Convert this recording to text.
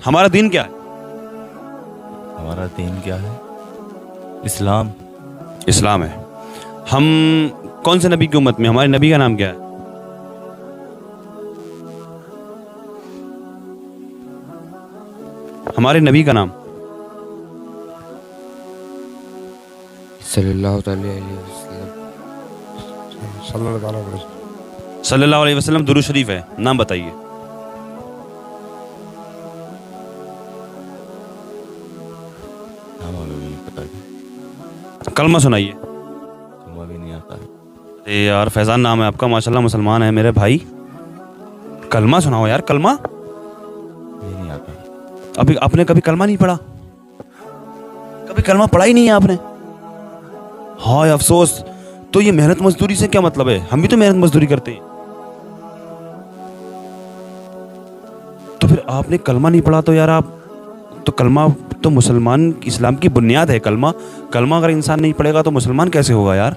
हमारा दीन क्या है? हमारा दीन क्या है? इस्लाम। इस्लाम है। हम कौन से नबी की उम्मत में? हमारे नबी का नाम क्या है? हमारे नबी का नाम? सल्लल्लाहु अलैहि वसल्लम। सल्लल्लाहु अलैहि वसल्लम दुरूद शरीफ है। नाम बताइए। नाम हमें भी नहीं पता। कलमा सुनाइए। कलमा भी नहीं आता है। अरे यार फैजान नाम है आपका, माशाल्लाह मुसलमान है मेरे भाई। कलमा सुनाओ यार, कलमा। ये नहीं आता। अभी आपने कभी कलमा नहीं पढ़ा? कभी कलमा पढ़ा ही नहीं है आपने? हाँ अफसोस। तो ये मेहनत मजदूरी से क्या मतलब है? हम भी तो मेहनत मजदूरी करते हैं। तो फिर आपने कलमा नहीं पढ़ा तो यार आप तो कलमा तो मुसलमान इस्लाम की बुनियाद है। कलमा अगर इंसान नहीं पढ़ेगा तो मुसलमान कैसे होगा यार?